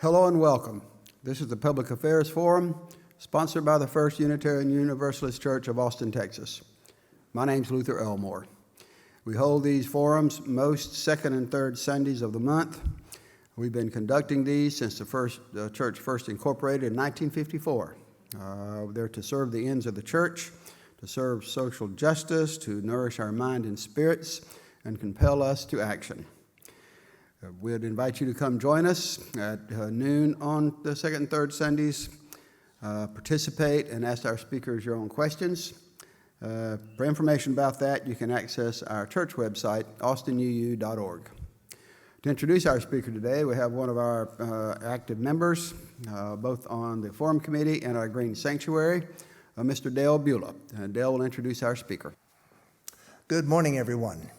Hello and welcome. This is the Public Affairs Forum, sponsored by the First Unitarian Universalist Church of Austin, Texas. My name's Luther Elmore. We hold these forums most second and third Sundays of the month. We've been conducting these since the church first incorporated in 1954. They're to serve the ends of the church, to serve social justice, to nourish our mind and spirits, and compel us to action. We'd invite you to come join us at noon on the second and third Sundays. Participate and ask our speakers your own questions. For information about that, you can access our church website, austinuu.org. To introduce our speaker today, we have one of our active members, both on the Forum Committee and our Green Sanctuary, Mr. Dale Beulah. Dale will introduce our speaker. Good morning, everyone.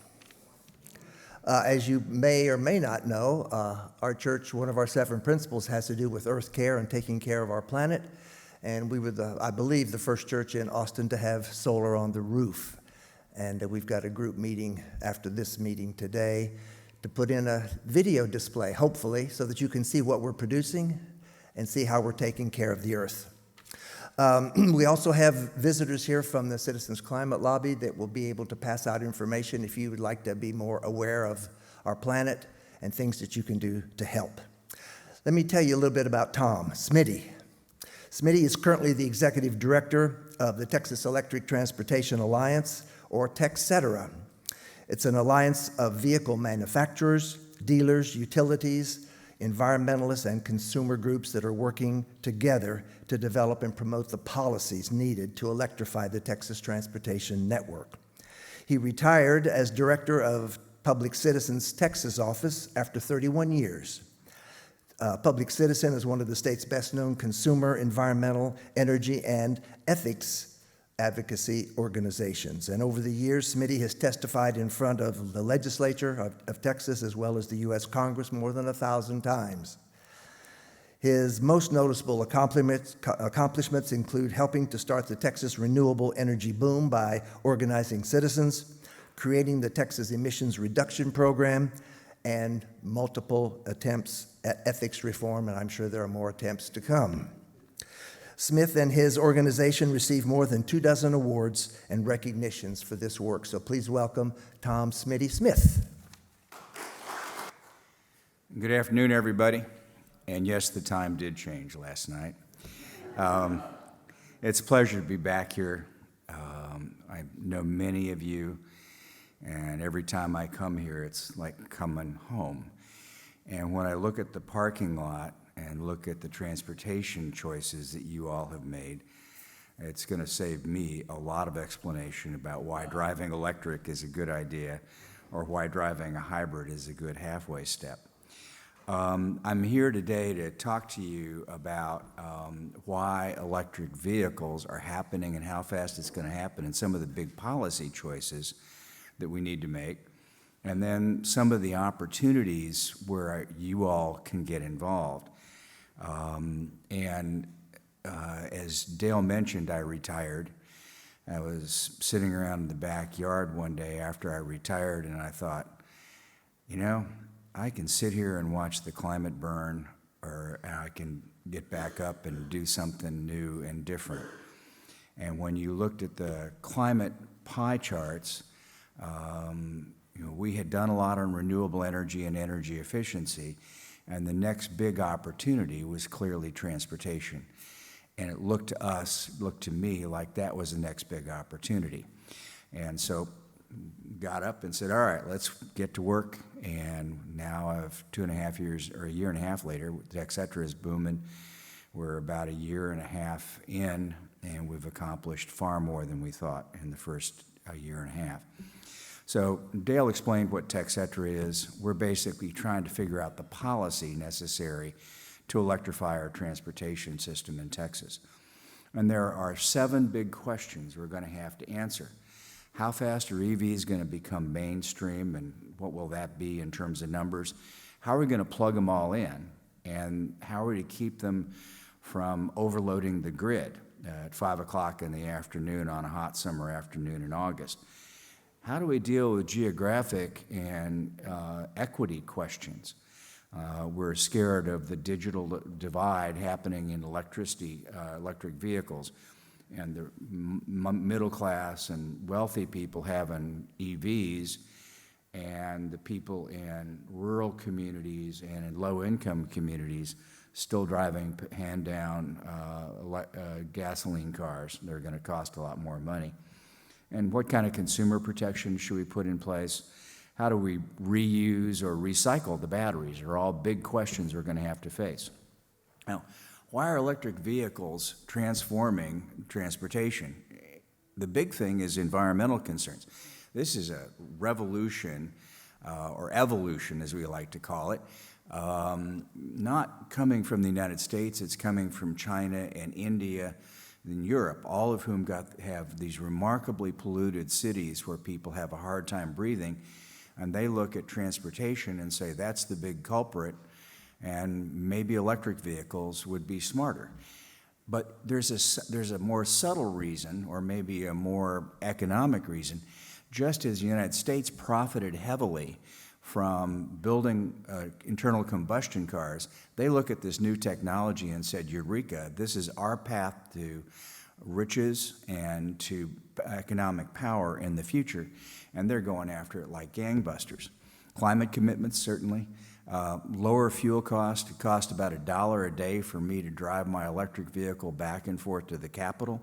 As you may or may not know, our church, one of our 7 principles has to do with earth care and taking care of our planet. And we were, I believe, the first church in Austin to have solar on the roof. And we've got a group meeting after this meeting today to put in a video display, hopefully, so that you can see what we're producing and see how we're taking care of the earth. We also have visitors here from the Citizens Climate Lobby that will be able to pass out information if you would like to be more aware of our planet and things that you can do to help. Let me tell you a little bit about Tom, Smitty. Smitty is currently the executive director of the Texas Electric Transportation Alliance, or TexCetera. It's an alliance of vehicle manufacturers, dealers, utilities, environmentalists, and consumer groups that are working together to develop and promote the policies needed to electrify the Texas transportation network. He retired as director of Public Citizen's Texas office after 31 years. Public Citizen is one of the state's best-known consumer, environmental, energy, and ethics advocacy organizations. And over the years, Smitty has testified in front of the legislature of Texas as well as the U.S. Congress more than 1,000 times. His most noticeable accomplishments include helping to start the Texas renewable energy boom by organizing citizens, creating the Texas Emissions Reduction Program, and multiple attempts at ethics reform, and I'm sure there are more attempts to come. Smith and his organization received more than 24 awards and recognitions for this work. So please welcome Tom Smitty Smith. Good afternoon, everybody. And yes, the time did change last night. It's a pleasure to be back here. I know many of you, and every time I come here, it's like coming home. And when I look at the parking lot and look at the transportation choices that you all have made, it's going to save me a lot of explanation about why driving electric is a good idea or why driving a hybrid is a good halfway step. I'm here today to talk to you about why electric vehicles are happening and how fast it's going to happen and some of the big policy choices that we need to make, and then some of the opportunities where you all can get involved. As Dale mentioned, I retired. I was sitting around in the backyard one day after I retired, and I thought, you know, I can sit here and watch the climate burn, or I can get back up and do something new and different. And when you looked at the climate pie charts, we had done a lot on renewable energy and energy efficiency, and the next big opportunity was clearly transportation. And it looked to me like that was the next big opportunity. And so got up and said, all right, let's get to work. And now 2.5 years, or a year and a half later, TexCetera is booming. We're about a year and a half in, and we've accomplished far more than we thought in the first year and a half. So Dale explained what TexCetera is. We're basically trying to figure out the policy necessary to electrify our transportation system in Texas. And there are 7 big questions we're going to have to answer. How fast are EVs going to become mainstream, and what will that be in terms of numbers? How are we going to plug them all in, and how are we to keep them from overloading the grid at 5 o'clock in the afternoon on a hot summer afternoon in August? How do we deal with geographic and equity questions? We're scared of the digital divide happening in electric vehicles, and the middle class and wealthy people having EVs, and the people in rural communities and in low-income communities still driving hand-down gasoline cars. They're going to cost a lot more money. And what kind of consumer protection should we put in place? How do we reuse or recycle the batteries? Are all big questions we're going to have to face. Now, why are electric vehicles transforming transportation? The big thing is environmental concerns. This is a revolution, or evolution as we like to call it, not coming from the United States. It's coming from China and India and Europe, all of whom have these remarkably polluted cities where people have a hard time breathing, and they look at transportation and say that's the big culprit, and maybe electric vehicles would be smarter. But there's a more subtle reason, or maybe a more economic reason. Just as the United States profited heavily from building internal combustion cars, they look at this new technology and said, Eureka, this is our path to riches and to economic power in the future, and they're going after it like gangbusters. Climate commitments, certainly. Lower fuel cost. It costs about $1 a day for me to drive my electric vehicle back and forth to the Capitol.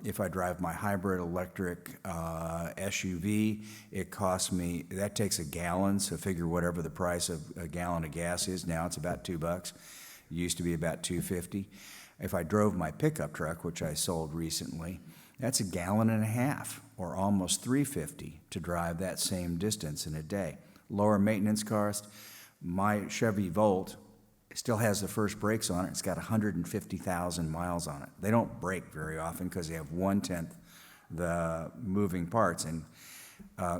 If I drive my hybrid electric SUV, it costs me, that takes a gallon, so figure whatever the price of a gallon of gas is. Now it's about $2. It used to be about $2.50. If I drove my pickup truck, which I sold recently, that's a gallon and a half, or almost $3.50 to drive that same distance in a day. Lower maintenance cost. My Chevy Volt still has the first brakes on it. It's got 150,000 miles on it. They don't brake very often because they have 1/10 the moving parts. And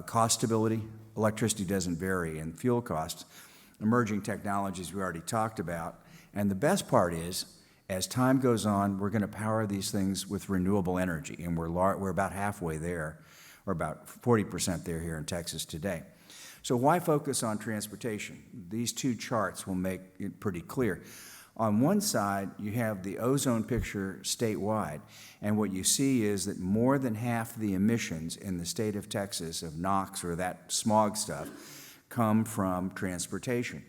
cost stability, electricity doesn't vary, and fuel costs, emerging technologies we already talked about. And the best part is, as time goes on, we're going to power these things with renewable energy, and we're about halfway there, or about 40% there here in Texas today. So why focus on transportation? These two charts will make it pretty clear. On one side, you have the ozone picture statewide, and what you see is that more than half the emissions in the state of Texas of NOx, or that smog stuff, come from transportation.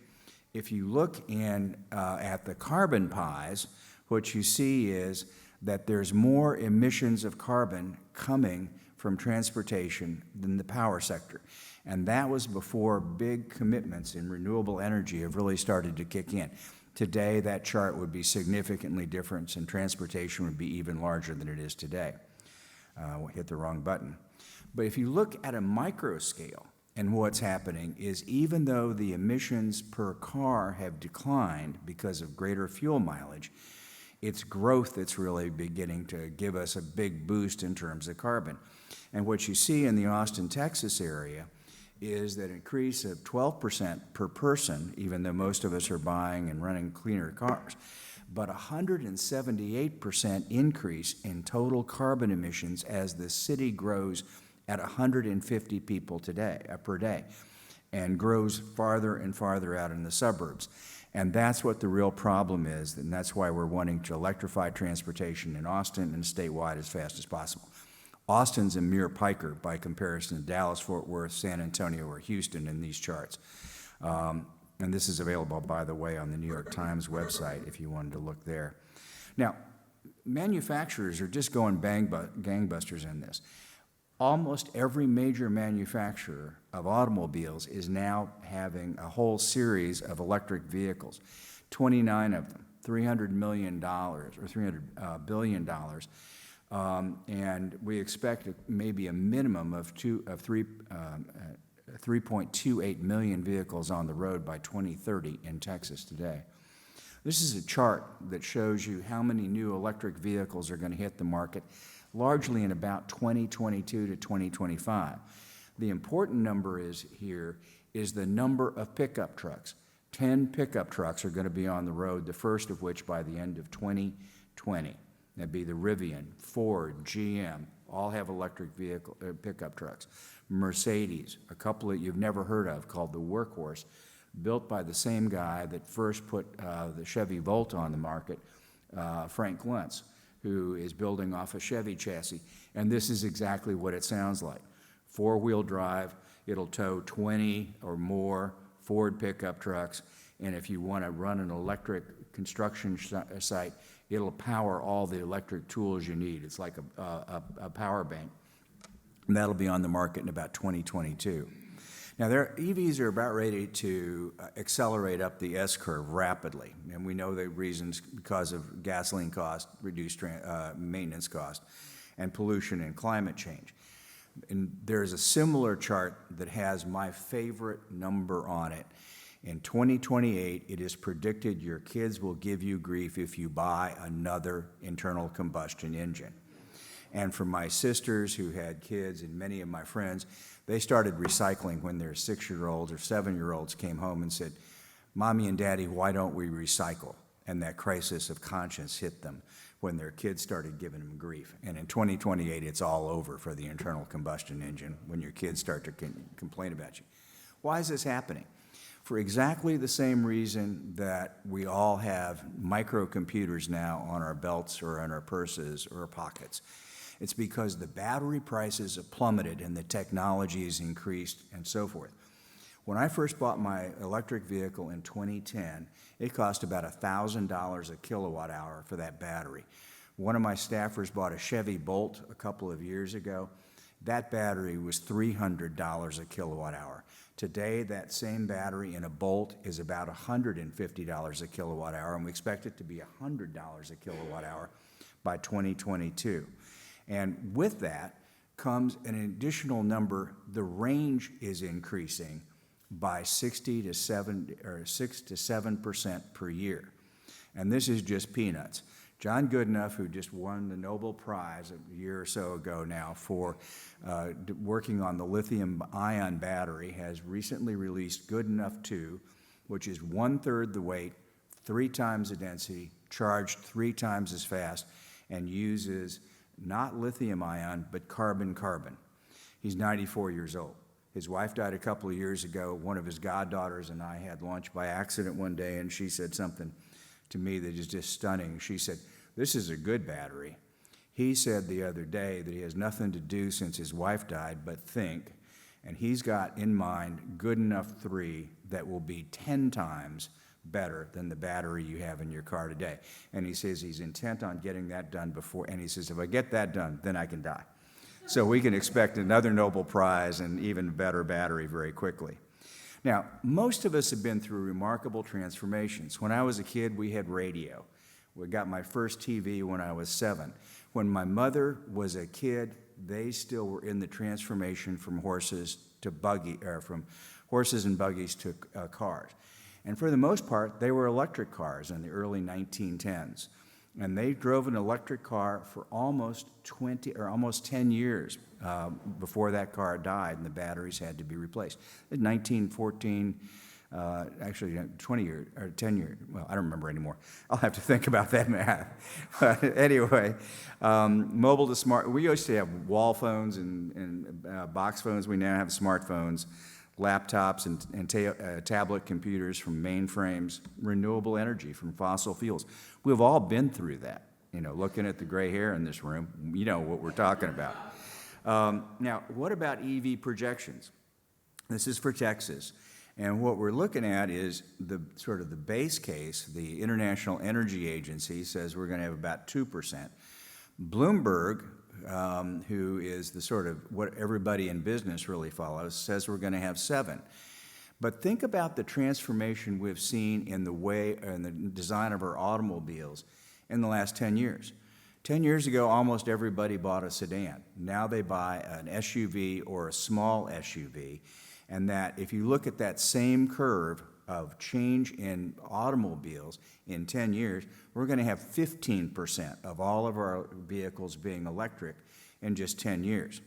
If you look at the carbon pies, what you see is that there's more emissions of carbon coming from transportation than the power sector. And that was before big commitments in renewable energy have really started to kick in. Today, that chart would be significantly different, and transportation would be even larger than it is today. We hit the wrong button. But if you look at a micro scale, and what's happening is, even though the emissions per car have declined because of greater fuel mileage, it's growth that's really beginning to give us a big boost in terms of carbon. And what you see in the Austin, Texas area is that increase of 12% per person, even though most of us are buying and running cleaner cars, but 178% increase in total carbon emissions as the city grows at 150 people per day, and grows farther and farther out in the suburbs. And that's what the real problem is, and that's why we're wanting to electrify transportation in Austin and statewide as fast as possible. Austin's a mere piker by comparison to Dallas, Fort Worth, San Antonio, or Houston in these charts. And this is available, by the way, on the New York Times website if you wanted to look there. Now, manufacturers are just going gangbusters in this. Almost every major manufacturer of automobiles is now having a whole series of electric vehicles, 29 of them, $300 million or $300 billion. And we expect maybe a minimum of 3.28 million vehicles on the road by 2030 in Texas today. This is a chart that shows you how many new electric vehicles are going to hit the market, largely in about 2022 to 2025. The important number here is the number of pickup trucks. 10 pickup trucks are going to be on the road, the first of which by the end of 2020. That'd be the Rivian, Ford, GM, all have electric vehicle pickup trucks. Mercedes, a couple that you've never heard of called the Workhorse, built by the same guy that first put the Chevy Volt on the market, Frank Luntz, who is building off a Chevy chassis. And this is exactly what it sounds like. Four-wheel drive, it'll tow 20 or more Ford pickup trucks, and if you want to run an electric construction site, it'll power all the electric tools you need. It's like a power bank. And that'll be on the market in about 2022. Now, EVs are about ready to accelerate up the S-curve rapidly, and we know the reasons because of gasoline cost, reduced maintenance cost, and pollution and climate change. And there's a similar chart that has my favorite number on it. In 2028, it is predicted your kids will give you grief if you buy another internal combustion engine. And for my sisters who had kids and many of my friends, they started recycling when their 6-year-olds or 7-year-olds came home and said, "Mommy and Daddy, why don't we recycle?" And that crisis of conscience hit them when their kids started giving them grief. And in 2028, it's all over for the internal combustion engine when your kids start to complain about you. Why is this happening? For exactly the same reason that we all have microcomputers now on our belts or on our purses or our pockets. It's because the battery prices have plummeted and the technology has increased and so forth. When I first bought my electric vehicle in 2010, it cost about $1,000 a kilowatt hour for that battery. One of my staffers bought a Chevy Bolt a couple of years ago. That battery was $300 a kilowatt hour. Today, that same battery in a Bolt is about $150 a kilowatt hour, and we expect it to be $100 a kilowatt hour by 2022. And with that comes an additional number. The range is increasing by 6 to 7% per year. And this is just peanuts. John Goodenough, who just won the Nobel Prize a year or so ago now for working on the lithium-ion battery, has recently released Goodenough 2, which is 1/3 the weight, 3 times the density, charged 3 times as fast, and uses not lithium-ion, but carbon-carbon. He's 94 years old. His wife died a couple of years ago. One of his goddaughters and I had lunch by accident one day, and she said something to me that is just stunning. She said, "This is a good battery." He said the other day that he has nothing to do since his wife died but think, and he's got in mind Goodenough 3 that will be 10 times better than the battery you have in your car today. And he says he's intent on getting that done before, and he says, if I get that done, then I can die. So we can expect another Nobel Prize and even better battery very quickly. Now, most of us have been through remarkable transformations. When I was a kid, we had radio. We got my first TV when I was 7. When my mother was a kid, they still were in the transformation from horses to from horses and buggies to cars. And for the most part, they were electric cars in the early 1910s. And they drove an electric car for almost 10 years before that car died and the batteries had to be replaced. In 1914, actually 20 years, or 10 years, well, I don't remember anymore. I'll have to think about that math. But anyway, mobile to smart, we used to have wall phones and box phones. We now have smartphones, laptops and tablet computers from mainframes, renewable energy from fossil fuels. We've all been through that. You know, looking at the gray hair in this room, you know what we're talking about. Now, what about EV projections? This is for Texas. And what we're looking at is the sort of the base case. The International Energy Agency says we're going to have about 2%. Bloomberg, who is the sort of what everybody in business really follows, says we're going to have 7. But think about the transformation we've seen in the way and the design of our automobiles in the last 10 years. 10 years ago, almost everybody bought a sedan. Now they buy an SUV or a small SUV. And that if you look at that same curve of change in automobiles in 10 years, we're going to have 15% of all of our vehicles being electric in just 10 years.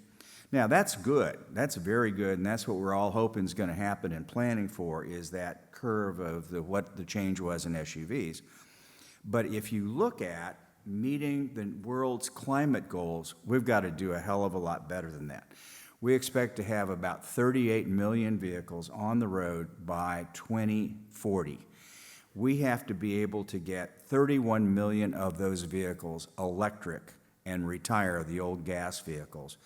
Now, that's good. That's very good, and that's what we're all hoping is going to happen and planning for, is that curve of what the change was in SUVs. But if you look at meeting the world's climate goals, we've got to do a hell of a lot better than that. We expect to have about 38 million vehicles on the road by 2040. We have to be able to get 31 million of those vehicles electric and retire the old gas vehicles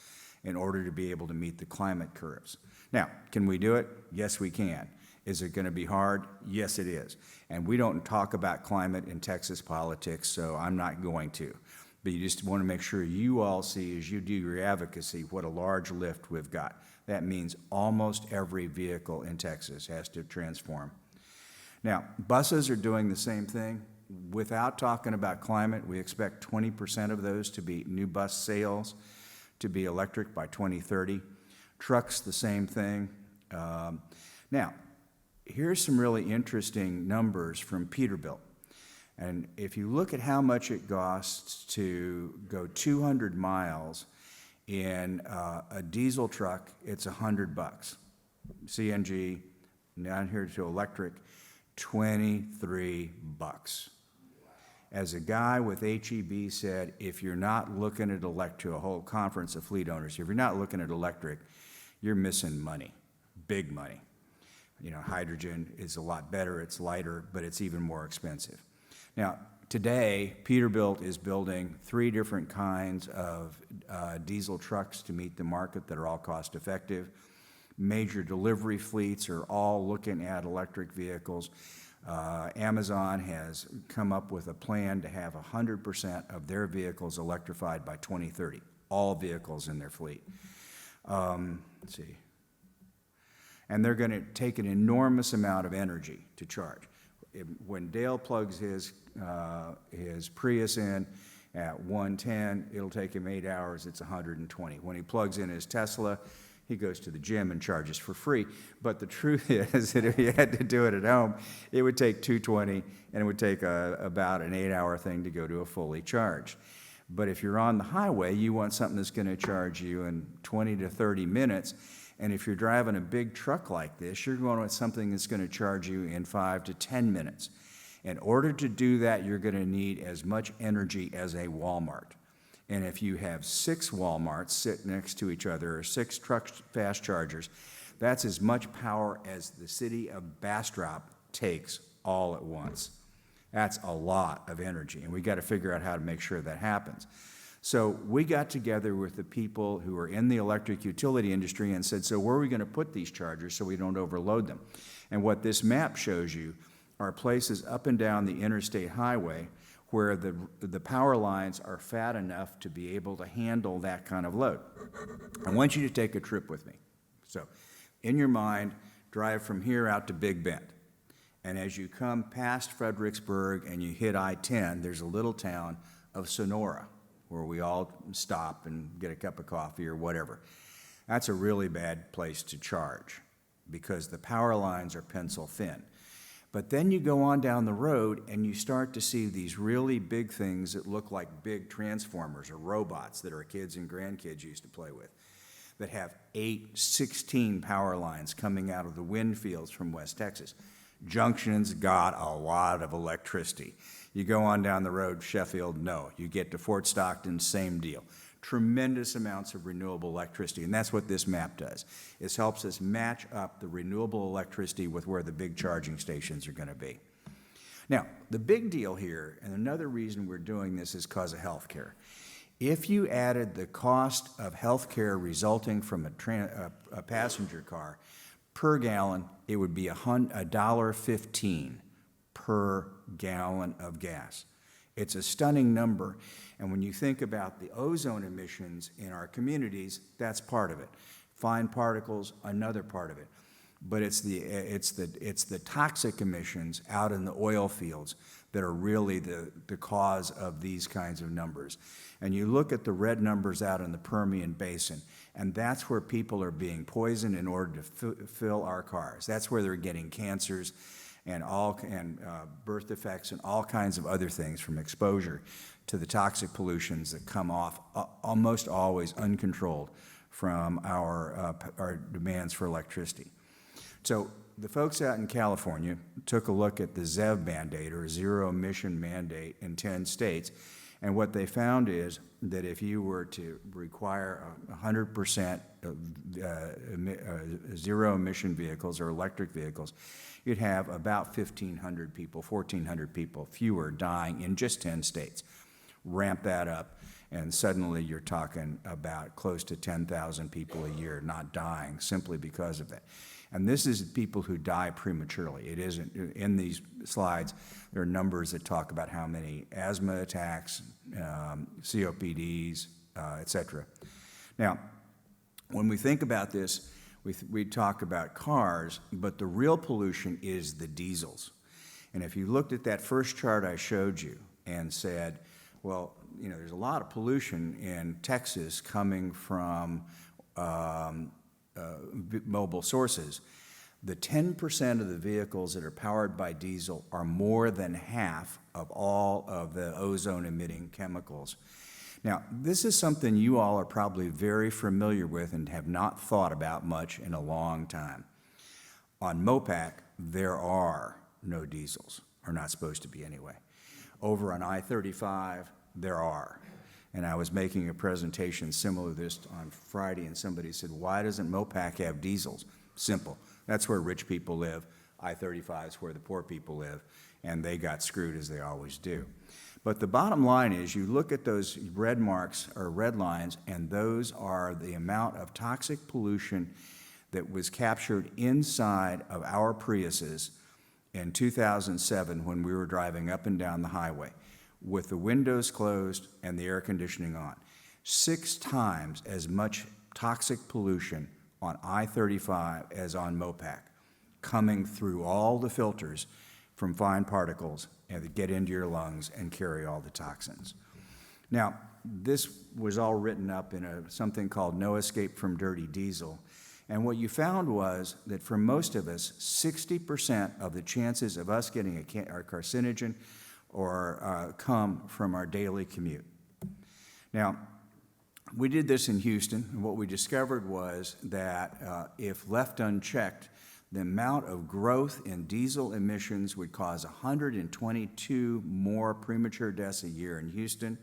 in order to be able to meet the climate curves. Now, can we do it? Yes, we can. Is it going to be hard? Yes, it is. And we don't talk about climate in Texas politics, so I'm not going to. But you just want to make sure you all see, as you do your advocacy, what a large lift we've got. That means almost every vehicle in Texas has to transform. Now, buses are doing the same thing. Without talking about climate, we expect 20% of those to be new bus sales to be electric by 2030. Trucks, the same thing. Now, here's some really interesting numbers from Peterbilt. And if you look at how much it costs to go 200 miles in a diesel truck, it's $100. CNG, down here to electric, $23. As a guy with HEB said, if you're not looking at to a whole conference of fleet owners, if you're not looking at electric, you're missing money, big money. You know, hydrogen is a lot better, it's lighter, but it's even more expensive. Now, today, Peterbilt is building 3 different kinds of diesel trucks to meet the market that are all cost effective. Major delivery fleets are all looking at electric vehicles. Amazon has come up with a plan to have 100% of their vehicles electrified by 2030, all vehicles in their fleet. Let's see. And they're going to take an enormous amount of energy to charge. When Dale plugs his Prius in at 110, it'll take him 8 hours, it's 120. When he plugs in his Tesla, he goes to the gym and charges for free. But the truth is that if he had to do it at home, it would take 220, and it would take about an 8-hour thing to go to a fully charged. But if you're on the highway, you want something that's going to charge you in 20 to 30 minutes. And if you're driving a big truck like this, you're going with something that's going to charge you in 5 to 10 minutes. In order to do that, you're going to need as much energy as a Walmart. And if you have 6 Walmarts sit next to each other, or 6 truck fast chargers, that's as much power as the city of Bastrop takes all at once. That's a lot of energy, and we got to figure out how to make sure that happens. So we got together with the people who are in the electric utility industry and said, so where are we going to put these chargers so we don't overload them? And what this map shows you are places up and down the interstate highway where the power lines are fat enough to be able to handle that kind of load. I want you to take a trip with me. So in your mind, drive from here out to Big Bend. And as you come past Fredericksburg and you hit I-10, there's a little town of Sonora, where we all stop and get a cup of coffee or whatever. That's a really bad place to charge because the power lines are pencil thin. But then you go on down the road and you start to see these really big things that look like big transformers or robots that our kids and grandkids used to play with, that have 8, 16 power lines coming out of the wind fields from West Texas. Junction's got a lot of electricity. You go on down the road, Sheffield, no. You get to Fort Stockton, same deal. Tremendous amounts of renewable electricity, and that's what this map does. It helps us match up the renewable electricity with where the big charging stations are going to be. Now, the big deal here, and another reason we're doing this is because of health care. If you added the cost of health care resulting from a passenger car per gallon, it would be $1.15 per gallon of gas. It's a stunning number, and when you think about the ozone emissions in our communities, that's part of it. Fine particles, another part of it. But it's the toxic emissions out in the oil fields that are really the cause of these kinds of numbers. And you look at the red numbers out in the Permian Basin, and that's where people are being poisoned in order to fill our cars. That's where they're getting cancers and birth defects and all kinds of other things from exposure to the toxic pollutions that come off almost always uncontrolled from our demands for electricity. So the folks out in California took a look at the ZEV mandate, or zero emission mandate, in 10 states, And what they found is that if you were to require 100% of, zero emission vehicles or electric vehicles, you'd have about 1,500 people, 1,400 people fewer dying in just 10 states. Ramp that up, and suddenly you're talking about close to 10,000 people a year not dying simply because of that. And this is people who die prematurely. It isn't, in these slides, there are numbers that talk about how many asthma attacks, COPDs, et cetera. Now, when we think about this, we talk about cars, but the real pollution is the diesels. And if you looked at that first chart I showed you and said, well, you know, there's a lot of pollution in Texas coming from mobile sources. The 10% of the vehicles that are powered by diesel are more than half of all of the ozone-emitting chemicals. Now, this is something you all are probably very familiar with and have not thought about much in a long time. On MOPAC, there are no diesels, or not supposed to be anyway. Over on I-35, there are. And I was making a presentation similar to this on Friday, and somebody said, why doesn't MOPAC have diesels? Simple. That's where rich people live. I-35 is where the poor people live, and they got screwed as they always do. But the bottom line is you look at those red marks or red lines, and those are the amount of toxic pollution that was captured inside of our Priuses in 2007 when we were driving up and down the highway with the windows closed and the air conditioning on. 6 times as much toxic pollution on I-35 as on MOPAC, coming through all the filters from fine particles and that get into your lungs and carry all the toxins. Now, this was all written up in something called No Escape from Dirty Diesel. And what you found was that for most of us, 60% of the chances of us getting a carcinogen or come from our daily commute. Now, we did this in Houston, and what we discovered was that if left unchecked, the amount of growth in diesel emissions would cause 122 more premature deaths a year in Houston.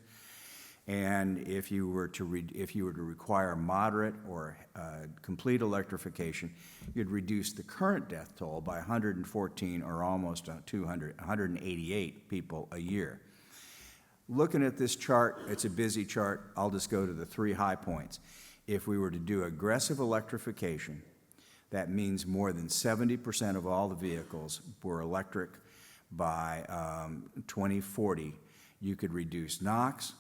And if you were to require moderate or complete electrification, you'd reduce the current death toll by 114 or almost 188 people a year. Looking at this chart, it's a busy chart. I'll just go to the 3 high points. If we were to do aggressive electrification, that means more than 70% of all the vehicles were electric by 2040. You could reduce NOx,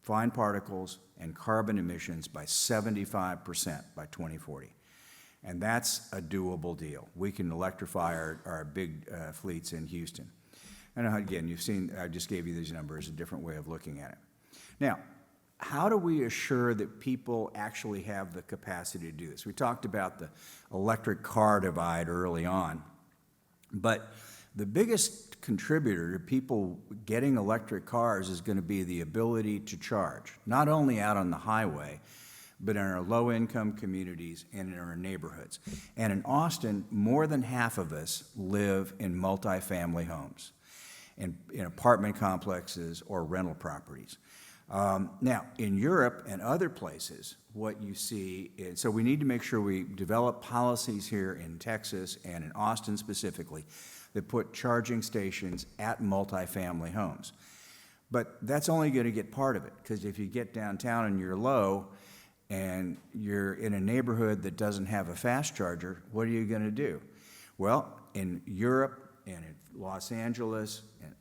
fine particles, and carbon emissions by 75% by 2040. And that's a doable deal. We can electrify our big fleets in Houston. And again, you've seen, I just gave you these numbers, a different way of looking at it. Now, how do we assure that people actually have the capacity to do this? We talked about the electric car divide early on, but the biggest contributor to people getting electric cars is going to be the ability to charge, not only out on the highway, but in our low-income communities and in our neighborhoods. And in Austin, more than half of us live in multifamily homes, in apartment complexes or rental properties. Now, in Europe and other places, what you see is, so we need to make sure we develop policies here in Texas and in Austin specifically that put charging stations at multifamily homes. But that's only going to get part of it, because if you get downtown and you're low and you're in a neighborhood that doesn't have a fast charger, what are you going to do? Well, in Europe and in Los Angeles and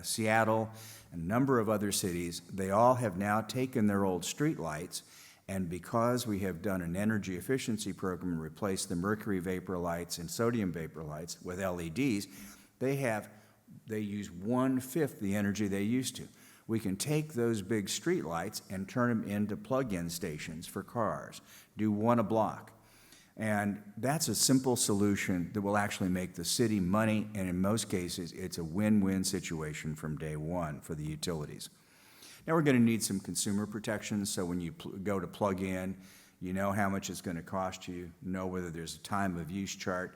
Seattle and a number of other cities, they all have now taken their old street lights, and because we have done an energy efficiency program and replaced the mercury vapor lights and sodium vapor lights with LEDs, they use 1/5 the energy they used to. We can take those big street lights and turn them into plug-in stations for cars, do 1 a block. And that's a simple solution that will actually make the city money, and in most cases, it's a win-win situation from day one for the utilities. Now, we're going to need some consumer protections, so when you go to plug in, you know how much it's going to cost you, know whether there's a time of use charge.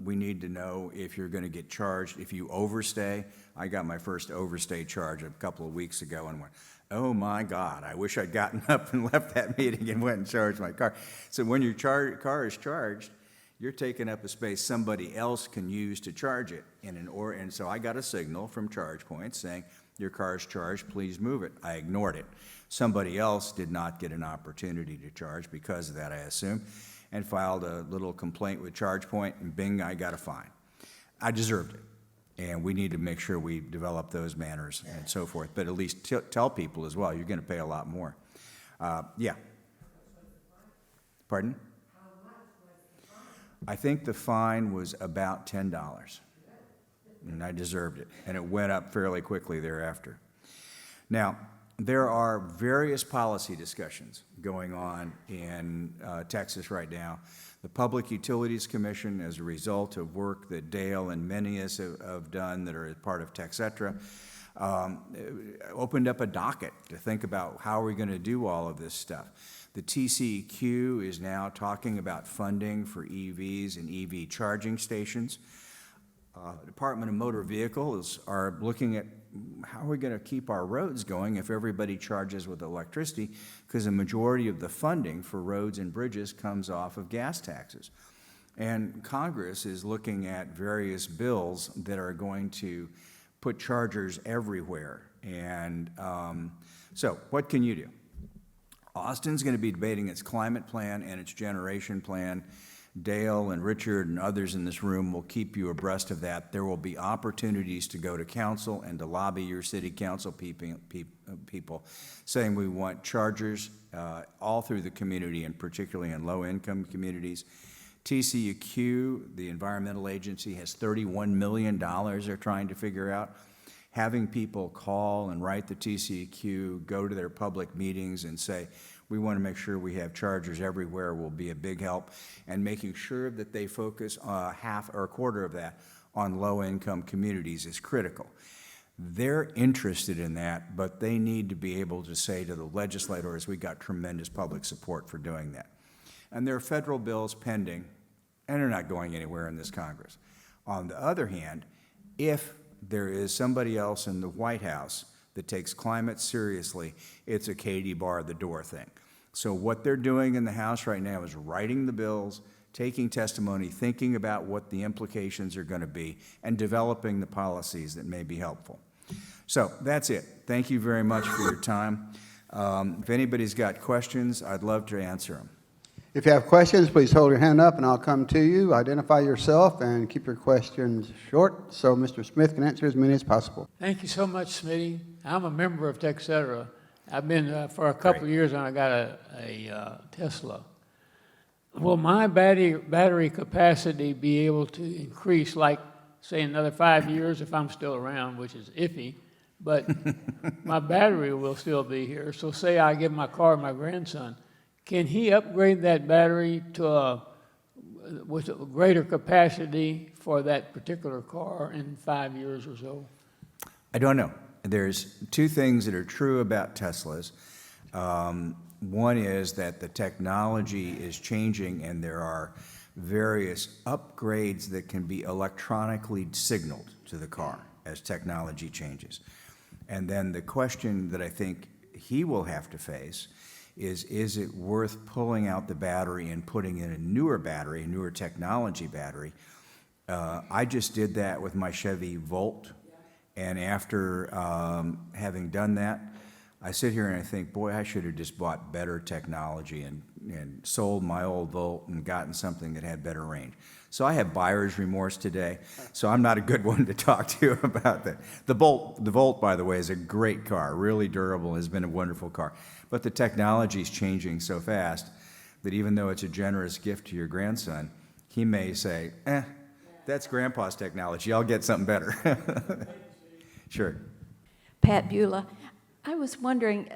We need to know if you're going to get charged. If you overstay, I got my first overstay charge a couple of weeks ago and went, oh my God, I wish I'd gotten up and left that meeting and went and charged my car. So when your car is charged, you're taking up a space somebody else can use to charge it. And so I got a signal from ChargePoint saying, your car's charged, please move it. I ignored it. Somebody else did not get an opportunity to charge because of that, I assume, and filed a little complaint with ChargePoint, and bing, I got a fine. I deserved it. And we need to make sure we develop those manners and so forth, but at least tell people as well, you're going to pay a lot more. Yeah. Pardon? I think the fine was about $10, and I deserved it, and it went up fairly quickly thereafter. Now, there are various policy discussions going on in Texas right now. The Public Utilities Commission, as a result of work that Dale and Menius have done that are part of TexEtra, opened up a docket to think about how we're going to do all of this stuff. The TCEQ is now talking about funding for EVs and EV charging stations. Department of Motor Vehicles are looking at how are we going to keep our roads going if everybody charges with electricity, because the majority of the funding for roads and bridges comes off of gas taxes. And Congress is looking at various bills that are going to put chargers everywhere. And so what can you do? Austin's going to be debating its climate plan and its generation plan. Dale and Richard and others in this room will keep you abreast of that. There will be opportunities to go to council and to lobby your city council people saying we want chargers all through the community, and particularly in low-income communities. TCEQ, the environmental agency, has $31 million they're trying to figure out. Having people call and write the TCEQ, go to their public meetings and say, we want to make sure we have chargers everywhere will be a big help, and making sure that they focus half or a quarter of that on low-income communities is critical. They're interested in that, but they need to be able to say to the legislators, we got tremendous public support for doing that. And there are federal bills pending, and they're not going anywhere in this Congress. On the other hand, if there is somebody else in the White House that takes climate seriously, it's a Katie bar the door thing. So what they're doing in the House right now is writing the bills, taking testimony, thinking about what the implications are going to be, and developing the policies that may be helpful. So that's it. Thank you very much for your time. If anybody's got questions, I'd love to answer them. If you have questions, please hold your hand up and I'll come to you. Identify yourself and keep your questions short so Mr. Smith can answer as many as possible. Thank you so much, Smitty. I'm a member of TexEtra. I've been for a couple of years, and I got a Tesla. Will my battery capacity be able to increase, like, say, another 5 years if I'm still around, which is iffy, but my battery will still be here. So say I give my car to my grandson. Can he upgrade that battery to with a greater capacity for that particular car in 5 years or so? I don't know. There's two things that are true about Teslas. One is that the technology is changing, and there are various upgrades that can be electronically signaled to the car as technology changes. And then the question that I think he will have to face is it worth pulling out the battery and putting in a newer battery, a newer technology battery? I just did that with my Chevy Volt, and after having done that, I sit here and I think, boy, I should have just bought better technology and sold my old Volt and gotten something that had better range. So I have buyer's remorse today, so I'm not a good one to talk to about that. The Volt, by the way, is a great car, really durable, has been a wonderful car. But the technology is changing so fast that even though it's a generous gift to your grandson, he may say, that's Grandpa's technology, I'll get something better. Sure. Pat Beulah, I was wondering,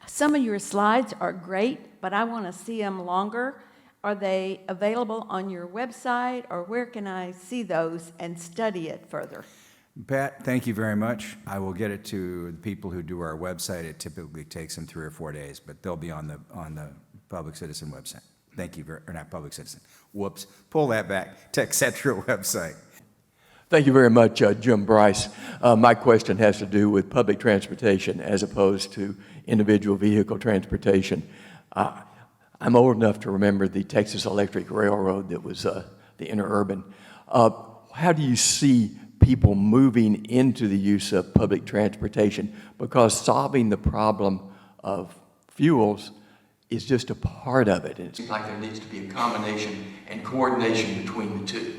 some of your slides are great, but I want to see them longer. Are they available on your website, or where can I see those and study it further? Pat, thank you very much. I will get it to the people who do our website. It typically takes them 3 or 4 days, but they'll be on the Public Citizen website. Thank you, or not public citizen. Whoops, pull that back. TechCetera website. Thank you very much, Jim Bryce. My question has to do with public transportation as opposed to individual vehicle transportation. I'm old enough to remember the Texas Electric Railroad that was the interurban. How do you see people moving into the use of public transportation? Because solving the problem of fuels is just a part of it. And it seems like there needs to be a combination and coordination between the two.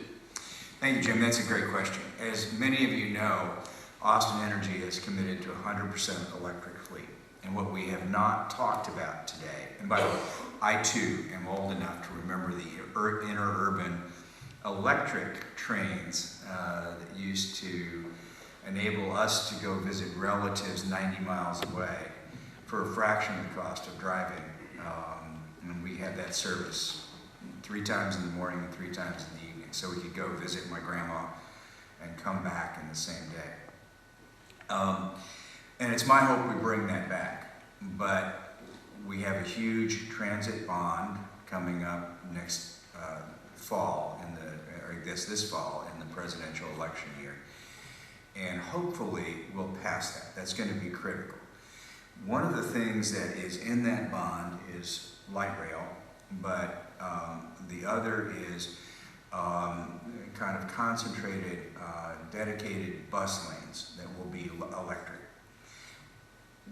Thank you, Jim. That's a great question. As many of you know, Austin Energy is committed to 100% electric fleet. And what we have not talked about today, and by the way, I too am old enough to remember the interurban electric trains that used to enable us to go visit relatives 90 miles away for a fraction of the cost of driving. And we had that service 3 times in the morning and 3 times in the evening, so we could go visit my grandma and come back in the same day. And it's my hope we bring that back, but we have a huge transit bond coming up next fall, this fall in the presidential election year, and hopefully we'll pass that. That's going to be critical. One of the things that is in that bond is light rail, but the other is kind of concentrated, dedicated bus lanes that will be electric.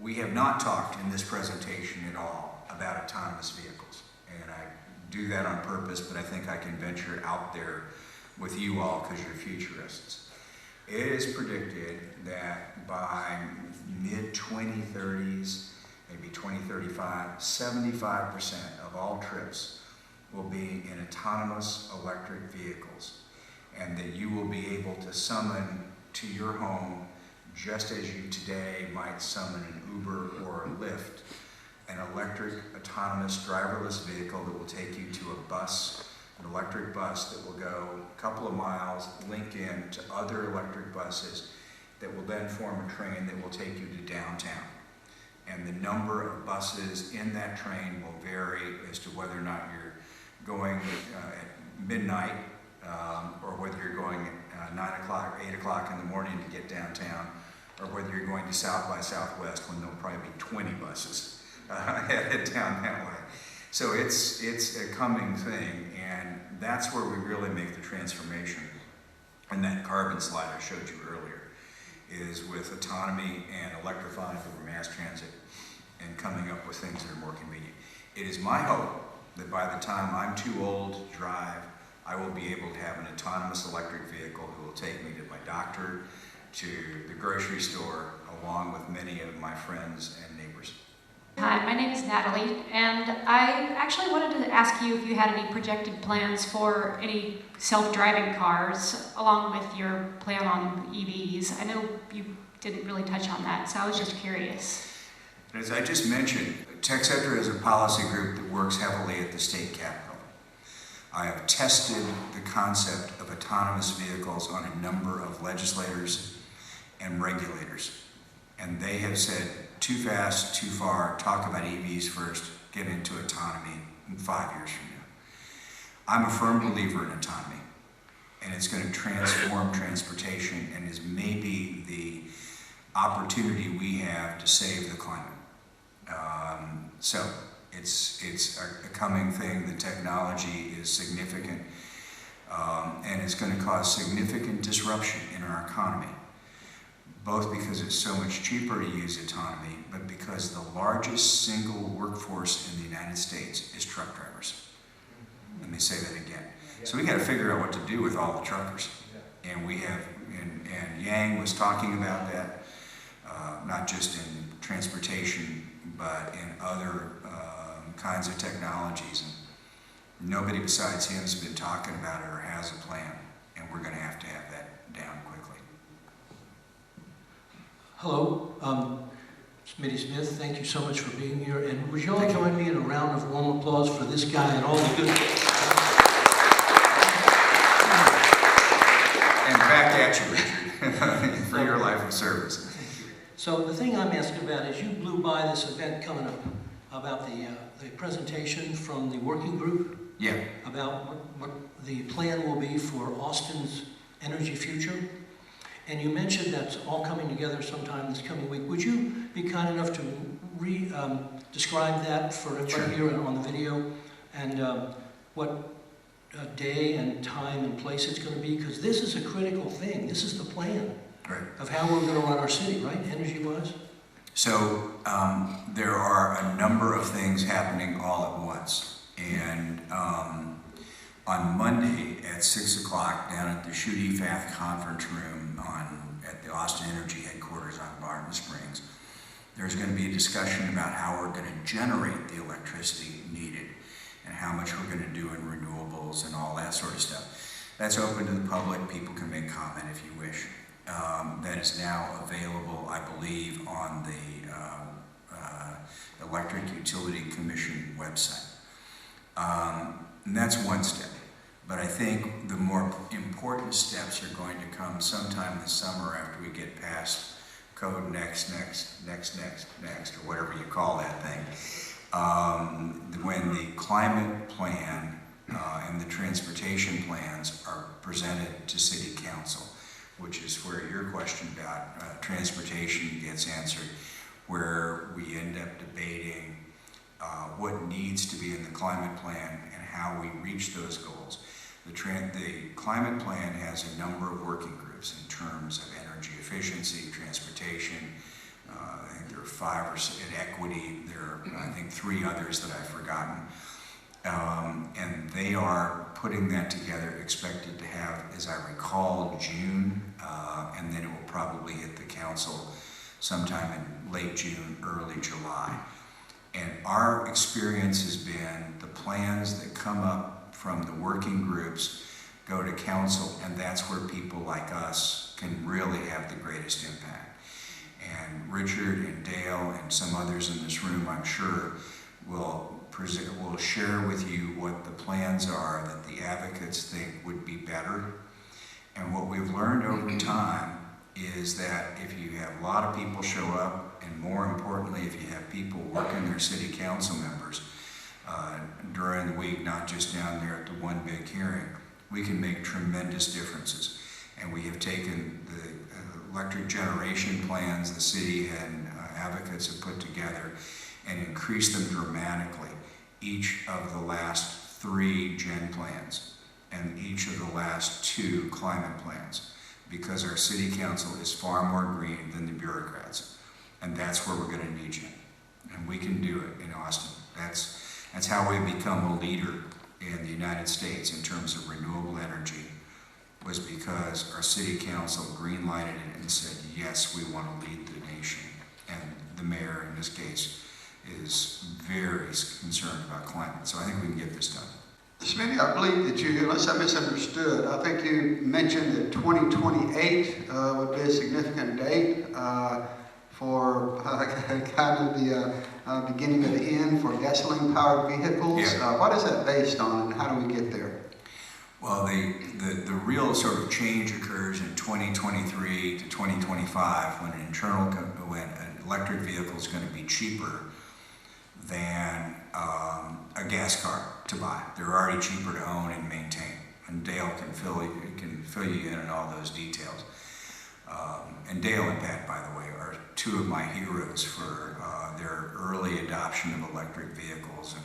We have not talked in this presentation at all about autonomous vehicles, and I do that on purpose, but I think I can venture out there with you all because you're futurists. It is predicted that by mid-2030s, maybe 2035, 75% of all trips will be in autonomous electric vehicles, and that you will be able to summon to your home, just as you today might summon an Uber or a Lyft, an electric autonomous driverless vehicle that will take you to a bus, an electric bus that will go a couple of miles, link in to other electric buses that will then form a train that will take you to downtown. And the number of buses in that train will vary as to whether or not you're going at midnight or whether you're going at 9 o'clock or 8 o'clock in the morning to get downtown, or whether you're going to South by Southwest when there'll probably be 20 buses headed down that way. So it's a coming thing, and that's where we really make the transformation. And that carbon slide I showed you earlier is with autonomy and electrifying over mass transit and coming up with things that are more convenient. It is my hope that by the time I'm too old to drive, I will be able to have an autonomous electric vehicle who will take me to my doctor, to the grocery store, along with many of my friends and neighbors. Hi, my name is Natalie, and I actually wanted to ask you if you had any projected plans for any self-driving cars, along with your plan on EVs. I know you didn't really touch on that, so I was just curious. As I just mentioned, TechCetera is a policy group that works heavily at the state capitol. I have tested the concept of autonomous vehicles on a number of legislators and regulators, and they have said, too fast, too far, talk about EVs first, get into autonomy in 5 years from now. I'm a firm believer in autonomy, and it's going to transform transportation and is maybe the opportunity we have to save the climate. So it's a coming thing. The technology is significant, and it's going to cause significant disruption in our economy, both because it's so much cheaper to use autonomy, but because the largest single workforce in the United States is truck drivers. Let me say that again. So we got to figure out what to do with all the truckers. And we have, and Yang was talking about that, not just in transportation, but in other kinds of technologies. And nobody besides him has been talking about it or has a plan, and we're going to have that down quickly. Hello, Smitty Smith, thank you so much for being here. And would you all join me in a round of warm applause for this guy and all the good... And back at you, Richard, for your life of service. Thank you. So the thing I'm asking about is you blew by this event coming up about the presentation from the working group Yeah. about what the plan will be for Austin's energy future. And you mentioned that's all coming together sometime this coming week. Would you be kind enough to describe that for everybody here on the video, and what day and time and place it's going to be? Because this is a critical thing. This is the plan of how we're going to run our city, right, energy-wise? So there are a number of things happening all at once. And on Monday at 6 o'clock down at the PAF conference room at the Austin Energy headquarters on Barton Springs, there's going to be a discussion about how we're going to generate the electricity needed and how much we're going to do in renewables and all that sort of stuff. That's open to the public. People can make comment if you wish. That is now available, I believe, on the Electric Utility Commission website. And that's one step. But I think the more important steps are going to come sometime this summer after we get past code next, or whatever you call that thing. When the climate plan and the transportation plans are presented to City Council, which is where your question about transportation gets answered, where we end up debating what needs to be in the climate plan and how we reach those goals. The climate plan has a number of working groups in terms of energy efficiency, transportation. I think there are 5 or 6 in equity. There are, I think, 3 others that I've forgotten. And they are putting that together, expected to have, as I recall, June, and then it will probably hit the council sometime in late June, early July. And our experience has been the plans that come up from the working groups go to council, and that's where people like us can really have the greatest impact. And Richard and Dale and some others in this room, I'm sure, will share with you what the plans are that the advocates think would be better. And what we've learned over time is that if you have a lot of people show up, and more importantly, if you have people working their city council members during the week, not just down there at the one big hearing, we can make tremendous differences. And we have taken the electric generation plans the city and advocates have put together and increased them dramatically. Each of the last 3 gen plans and each of the last 2 climate plans, because our city council is far more green than the bureaucrats. And that's where we're going to need you. And we can do it in Austin. That's how we become a leader in the United States in terms of renewable energy, was because our city council green-lighted it and said, yes, we want to lead the nation. And the mayor, in this case, is very concerned about climate. So I think we can get this done. Smitty, I believe that you, unless I misunderstood, I think you mentioned that 2028 would be a significant date for kind of the beginning of the end for gasoline-powered vehicles. Yeah. What is that based on, and how do we get there? Well, the real sort of change occurs in 2023 to 2025 when an electric vehicle is going to be cheaper than a gas car to buy. They're already cheaper to own and maintain. And Dale can fill you in on all those details. And Dale and Pat, by the way, are 2 of my heroes for their early adoption of electric vehicles and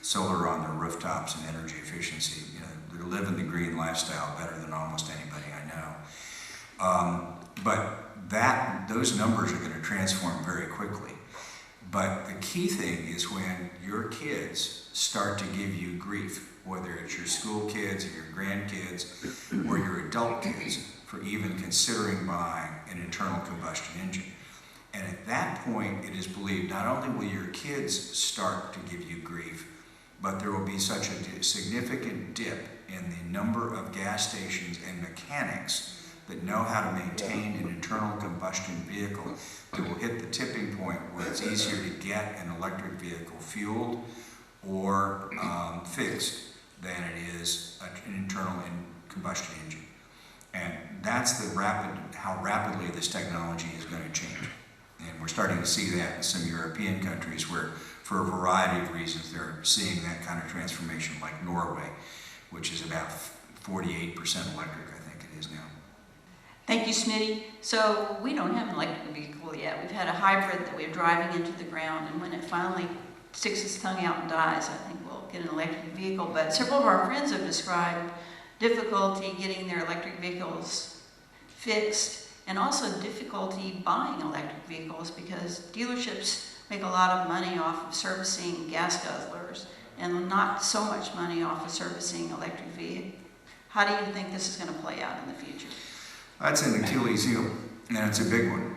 solar on their rooftops and energy efficiency. You know, they're living the green lifestyle better than almost anybody I know. But those numbers are going to transform very quickly. But the key thing is when your kids start to give you grief, whether it's your school kids or your grandkids or your adult kids, for even considering buying an internal combustion engine. And at that point, it is believed not only will your kids start to give you grief, but there will be such a significant dip in the number of gas stations and mechanics that know how to maintain an internal combustion vehicle that will hit the tipping point where it's easier to get an electric vehicle fueled or fixed than it is an internal combustion engine. And that's how rapidly this technology is going to change. And we're starting to see that in some European countries where for a variety of reasons, they're seeing that kind of transformation, like Norway, which is about 48% electric, I think it is now. Thank you, Smitty. So we don't have an electric vehicle yet. We've had a hybrid that we're driving into the ground, and when it finally sticks its tongue out and dies, I think we'll get an electric vehicle. But several of our friends have described difficulty getting their electric vehicles fixed, and also difficulty buying electric vehicles because dealerships make a lot of money off of servicing gas guzzlers and not so much money off of servicing electric vehicles. How do you think this is going to play out in the future? That's an Achilles heel, and it's a big one.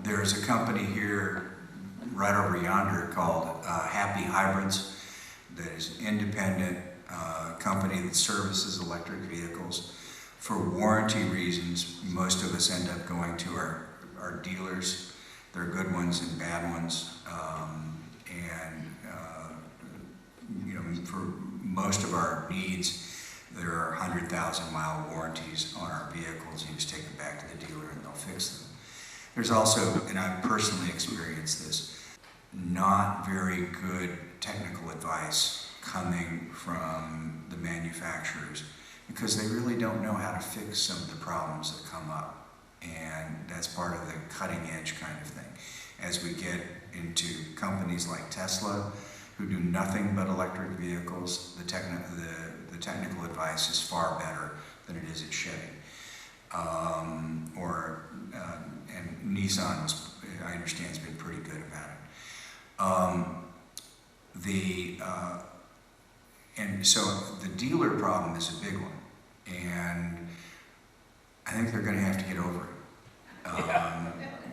There's a company here right over yonder called Happy Hybrids that is an independent company that services electric vehicles. For warranty reasons, most of us end up going to our dealers. There are good ones and bad ones. For most of our needs, there are 100,000-mile warranties on our vehicles. You just take them back to the dealer and they'll fix them. There's also, and I've personally experienced this, not very good technical advice coming from the manufacturers because they really don't know how to fix some of the problems that come up. And that's part of the cutting edge kind of thing. As we get into companies like Tesla, who do nothing but electric vehicles, the technical advice is far better than it is at Chevy. And Nissan, I understand, has been pretty good about it. And so the dealer problem is a big one, and I think they're going to have to get over it.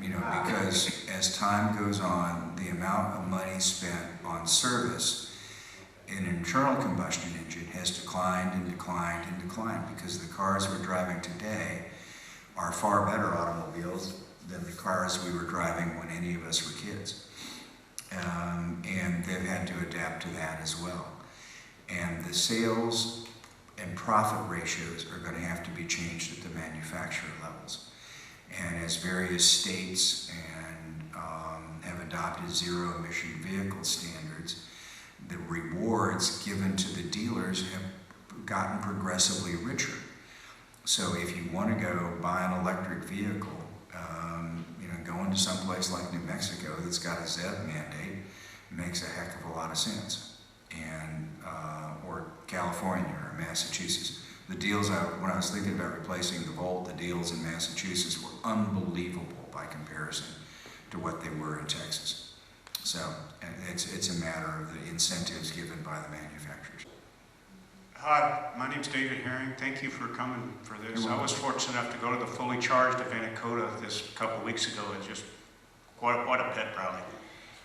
Because as time goes on, the amount of money spent on service in an internal combustion engine has declined and declined and declined because the cars we're driving today are far better automobiles than the cars we were driving when any of us were kids. And they've had to adapt to that as well. And the sales and profit ratios are going to have to be changed at the manufacturer levels. And as various states have adopted zero-emission vehicle standards, the rewards given to the dealers have gotten progressively richer. So if you want to go buy an electric vehicle, going to some place like New Mexico that's got a ZEV mandate makes a heck of a lot of sense. Or California or Massachusetts. The deals when I was thinking about replacing the Volt, the deals in Massachusetts were unbelievable by comparison to what they were in Texas. So it's a matter of the incentives given by the manufacturers. Hi, my name's David Herring. Thank you for coming for this. I was fortunate enough to go to the Fully Charged event at CODA this couple weeks ago. It's just what a pet rally.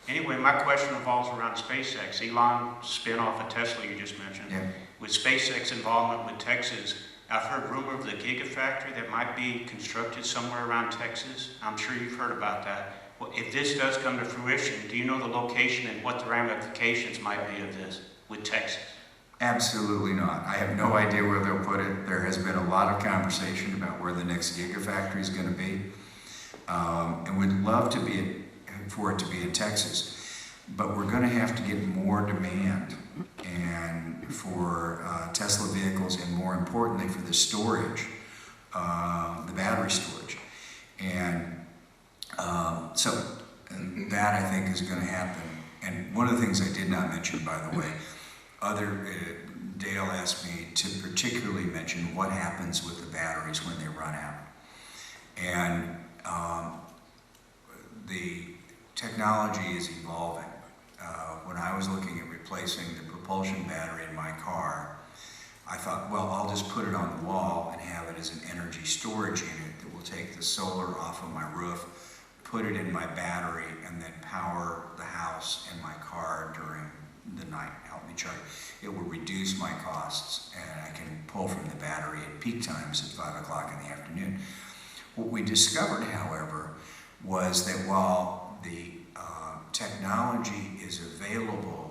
Anyway, my question revolves around SpaceX. Elon's spin-off of Tesla you just mentioned. Yeah. With SpaceX involvement with Texas, I've heard rumor of the Gigafactory that might be constructed somewhere around Texas. I'm sure you've heard about that. Well, if this does come to fruition, do you know the location and what the ramifications might be of this with Texas? Absolutely not. I have no idea where they'll put it. There has been a lot of conversation about where the next Gigafactory is going to be. And we'd love for it to be in Texas, but we're going to have to get more demand and for Tesla vehicles, and more importantly for the storage, the battery storage. And that I think is going to happen. And one of the things I did not mention, by the way, Dale asked me to particularly mention what happens with the batteries when they run out. And the technology is evolving. When I was looking at replacing the propulsion battery in my car, I thought, well, I'll just put it on the wall and have it as an energy storage unit that will take the solar off of my roof, put it in my battery, and then power the house and my car during the night, help me charge. It will reduce my costs, and I can pull from the battery at peak times at 5 o'clock in the afternoon. What we discovered, however, was that while the technology is available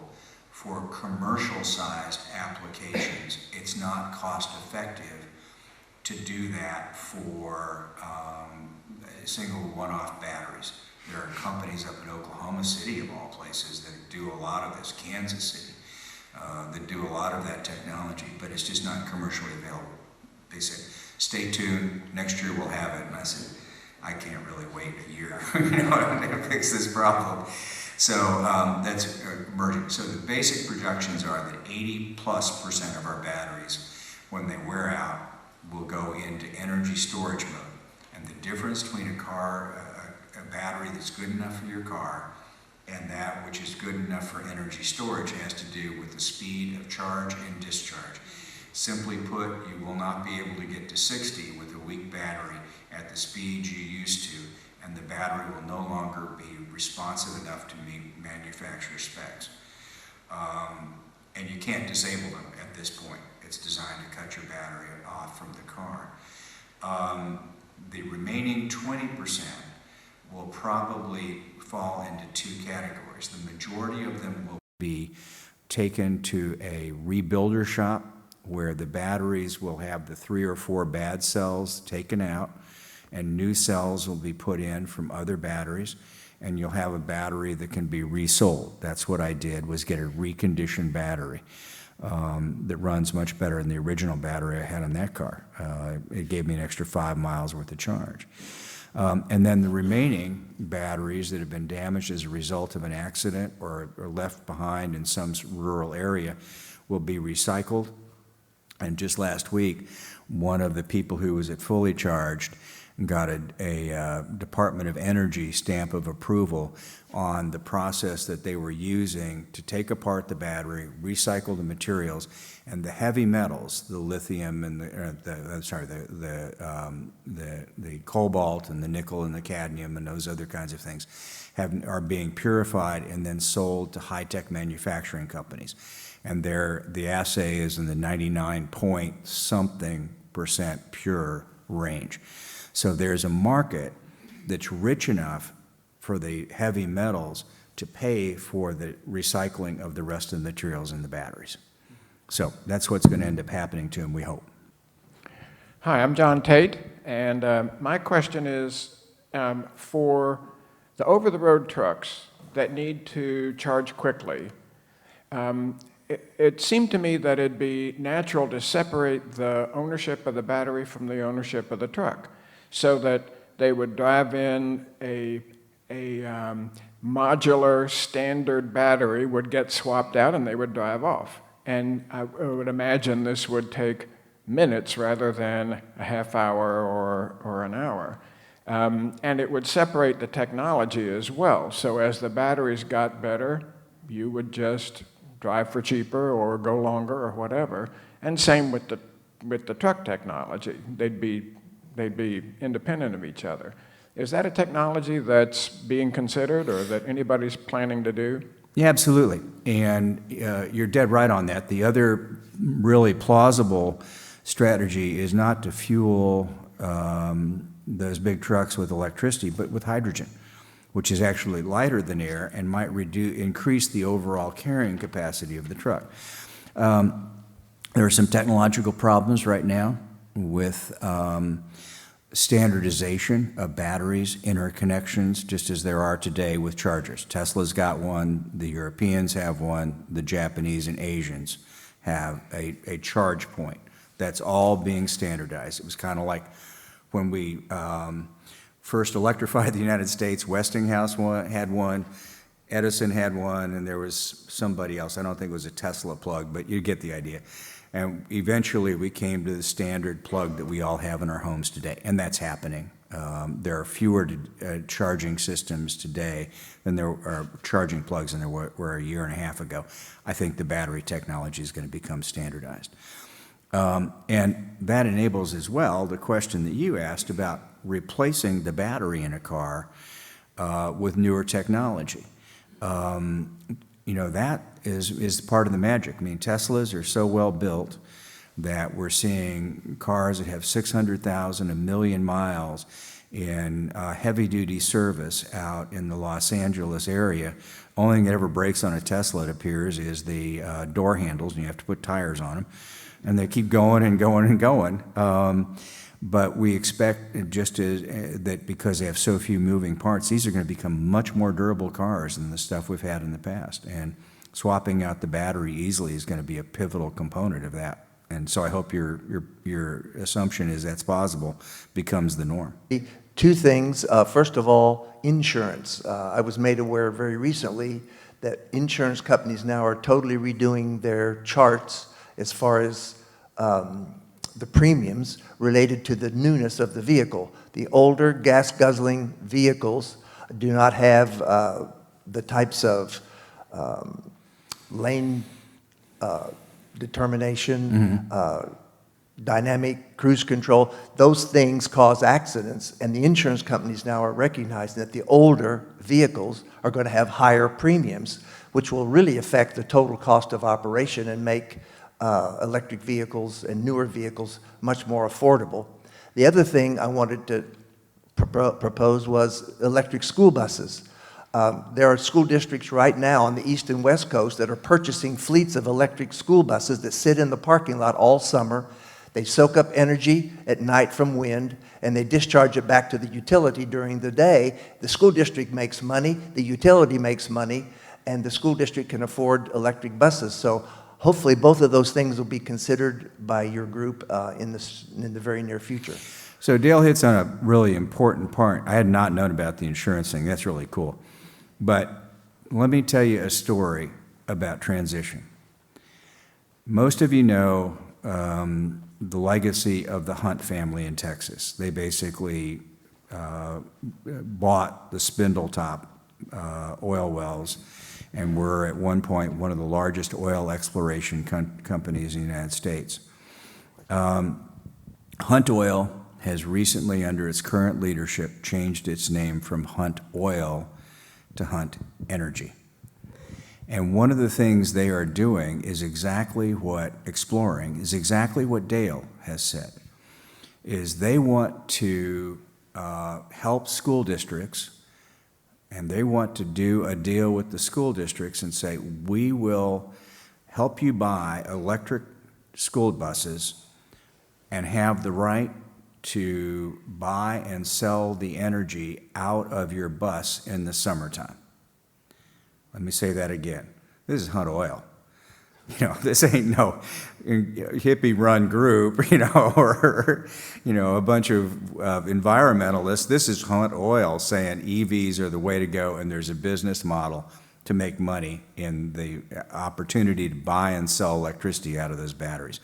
for commercial-sized applications, it's not cost-effective to do that for single one-off batteries. There are companies up in Oklahoma City, of all places, that do a lot of this, Kansas City, that do a lot of that technology, but it's just not commercially available. They said, stay tuned, next year we'll have it. And I said, I can't really wait a year, to fix this problem. So that's emerging. So the basic projections are that 80+% of our batteries, when they wear out, will go into energy storage mode. And the difference between a battery that's good enough for your car and that which is good enough for energy storage has to do with the speed of charge and discharge. Simply put, you will not be able to get to 60 with a weak battery at the speed you used to, and the battery will no longer be responsive enough to meet manufacturer specs. And you can't disable them at this point. It's designed to cut your battery off from the car. The remaining 20% will probably fall into two categories. The majority of them will be taken to a rebuilder shop where the batteries will have the 3 or 4 bad cells taken out and new cells will be put in from other batteries, and you'll have a battery that can be resold. That's what I did, was get a reconditioned battery that runs much better than the original battery I had on that car. It gave me an extra 5 miles worth of charge. And then the remaining batteries that have been damaged as a result of an accident or left behind in some rural area will be recycled. And just last week, one of the people who was at Fully Charged got a Department of Energy stamp of approval on the process that they were using to take apart the battery, recycle the materials, and the heavy metals, the lithium and the cobalt and the nickel and the cadmium and those other kinds of things are being purified and then sold to high-tech manufacturing companies. And the assay is in the 99-point-something% pure range. So there's a market that's rich enough for the heavy metals to pay for the recycling of the rest of the materials in the batteries. So that's what's going to end up happening to them, we hope. Hi, I'm John Tate, and my question is for the over-the-road trucks that need to charge quickly, it seemed to me that it'd be natural to separate the ownership of the battery from the ownership of the truck, so that they would drive in a modular standard battery would get swapped out and they would drive off. And I would imagine this would take minutes rather than a half hour or an hour. And it would separate the technology as well. So as the batteries got better, you would just drive for cheaper or go longer or whatever. And same with the truck technology. They'd be independent of each other. Is that a technology that's being considered or that anybody's planning to do? Yeah, absolutely. And you're dead right on that. The other really plausible strategy is not to fuel those big trucks with electricity, but with hydrogen, which is actually lighter than air and might increase the overall carrying capacity of the truck. There are some technological problems right now with standardization of batteries, interconnections, just as there are today with chargers. Tesla's got one, the Europeans have one, the Japanese and Asians have a charge point. That's all being standardized. It was kind of like when we first electrified the United States, Westinghouse had one, Edison had one, and there was somebody else. I don't think it was a Tesla plug, but you get the idea. And eventually we came to the standard plug that we all have in our homes today, and that's happening. There are fewer charging systems today than there are charging plugs than there were a year and a half ago. I think the battery technology is going to become standardized. And that enables as well the question that you asked about replacing the battery in a car with newer technology. That is part of the magic. I mean, Teslas are so well built that we're seeing cars that have 600,000, 1 million miles in heavy-duty service out in the Los Angeles area. Only thing that ever breaks on a Tesla, it appears, is the door handles, and you have to put tires on them. And they keep going and going and going. But we expect just that because they have so few moving parts, these are going to become much more durable cars than the stuff we've had in the past. And swapping out the battery easily is going to be a pivotal component of that. And so I hope your assumption is that's possible becomes the norm. Two things. First of all, insurance. I was made aware very recently that insurance companies now are totally redoing their charts as far as the premiums related to the newness of the vehicle. The older gas-guzzling vehicles do not have the types of lane determination, dynamic cruise control. Those things cause accidents, and the insurance companies now are recognizing that the older vehicles are going to have higher premiums, which will really affect the total cost of operation and make electric vehicles and newer vehicles much more affordable. The other thing I wanted to propose was electric school buses. There are school districts right now on the East and West Coast that are purchasing fleets of electric school buses that sit in the parking lot all summer. They soak up energy at night from wind, and they discharge it back to the utility during the day. The school district makes money, the utility makes money, and the school district can afford electric buses. So hopefully both of those things will be considered by your group in the very near future. So Dale hits on a really important part. I had not known about the insurance thing. That's really cool. But let me tell you a story about transition. Most of you know the legacy of the Hunt family in Texas. They basically bought the Spindletop oil wells and were at one point one of the largest oil exploration companies in the United States. Hunt Oil has recently, under its current leadership, changed its name from Hunt Oil to Hunt Energy. And one of the things they are doing is exactly what Dale has said, is they want to help school districts, and they want to do a deal with the school districts and say, we will help you buy electric school buses and have the right to buy and sell the energy out of your bus in the summertime. Let me say that again. This is Hunt Oil. You know, this ain't no hippie-run group, or, a bunch of environmentalists. This is Hunt Oil saying EVs are the way to go, and there's a business model to make money in the opportunity to buy and sell electricity out of those batteries.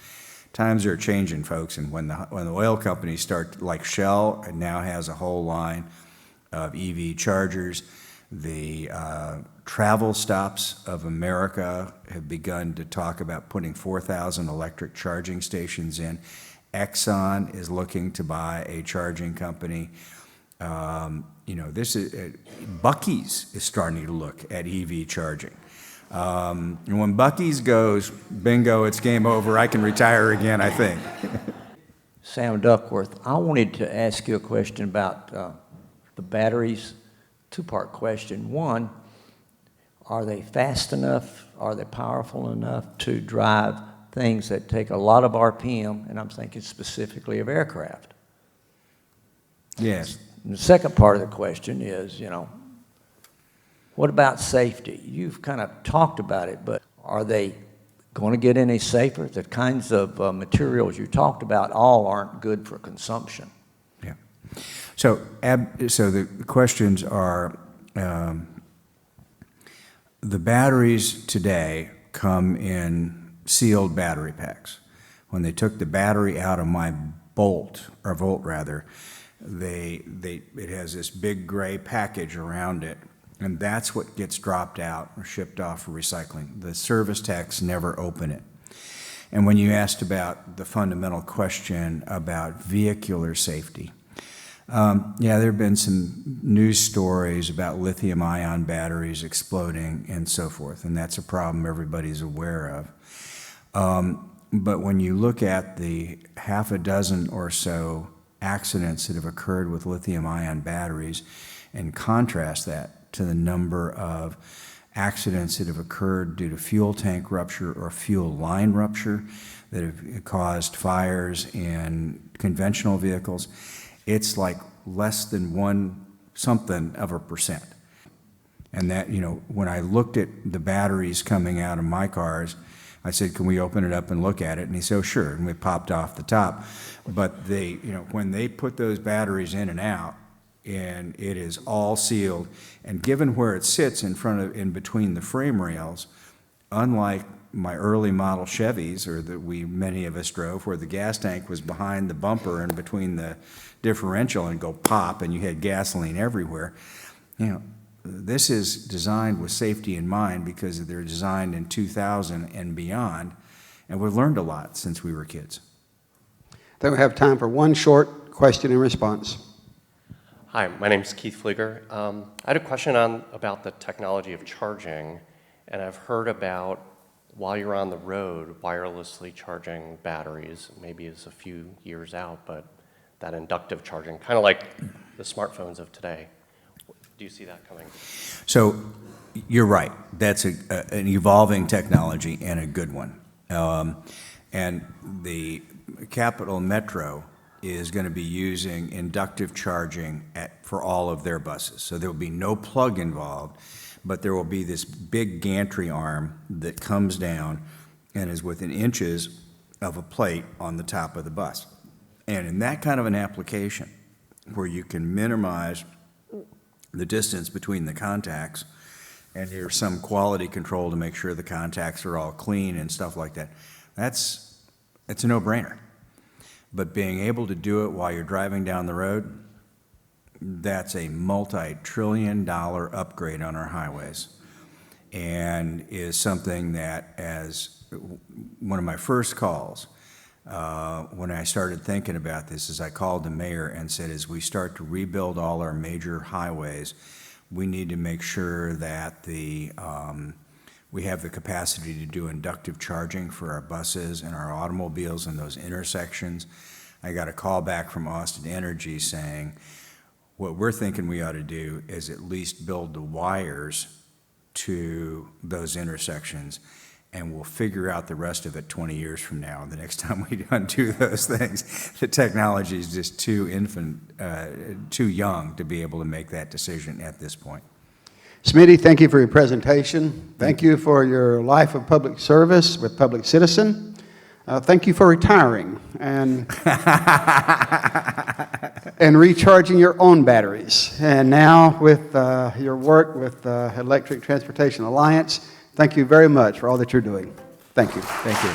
Times are changing, folks, and when the oil companies start, like Shell now has a whole line of EV chargers, the travel stops of America have begun to talk about putting 4,000 electric charging stations in. Exxon is looking to buy a charging company. This is Buc-ee's is starting to look at EV charging. And when Buc-ee's goes, bingo, it's game over. I can retire again, I think. Sam Duckworth, I wanted to ask you a question about the batteries. Two-part question. One, are they fast enough? Are they powerful enough to drive things that take a lot of RPM? And I'm thinking specifically of aircraft. Yes. And the second part of the question is, what about safety? You've kind of talked about it, but are they going to get any safer? The kinds of materials you talked about all aren't good for consumption. Yeah. So the questions are, the batteries today come in sealed battery packs. When they took the battery out of my Volt, it has this big gray package around it, and that's what gets dropped out or shipped off for recycling. The service techs never open it. And when you asked about the fundamental question about vehicular safety, there have been some news stories about lithium-ion batteries exploding and so forth, and that's a problem everybody's aware of. But when you look at the half a dozen or so accidents that have occurred with lithium-ion batteries and contrast that to the number of accidents that have occurred due to fuel tank rupture or fuel line rupture, that have caused fires in conventional vehicles. It's like less than 0.1%. And that, when I looked at the batteries coming out of my cars, I said, can we open it up and look at it? And he said, oh, sure, and we popped off the top. But they, when they put those batteries in and out, and it is all sealed, and given where it sits in between the frame rails, unlike my early model Chevys, or that many of us drove, where the gas tank was behind the bumper and between the differential and go pop, and you had gasoline everywhere. This is designed with safety in mind because they're designed in 2000 and beyond, and we've learned a lot since we were kids. Then we have time for one short question and response. Hi, my name is Keith Flieger. I had a question about the technology of charging, and I've heard about, while you're on the road, wirelessly charging batteries. Maybe it's a few years out, but that inductive charging, kind of like the smartphones of today. Do you see that coming? So you're right. That's an evolving technology and a good one. And the Capital Metro is going to be using inductive charging for all of their buses. So there will be no plug involved, but there will be this big gantry arm that comes down and is within inches of a plate on the top of the bus. And in that kind of an application, where you can minimize the distance between the contacts, and there's some quality control to make sure the contacts are all clean and stuff like that, it's a no-brainer. But being able to do it while you're driving down the road, that's a multi-trillion-dollar upgrade on our highways, and is something that, as one of my first calls, when I started thinking about this, is I called the mayor and said, as we start to rebuild all our major highways, we need to make sure that we have the capacity to do inductive charging for our buses and our automobiles in those intersections. I got a call back from Austin Energy saying, what we're thinking we ought to do is at least build the wires to those intersections, and we'll figure out the rest of it 20 years from now, the next time we undo those things. The technology is just too young to be able to make that decision at this point. Smitty, thank you for your presentation. Thank you for your life of public service with Public Citizen. Thank you for retiring and recharging your own batteries. And now with your work with Electric Transportation Alliance, thank you very much for all that you're doing. Thank you. Thank you.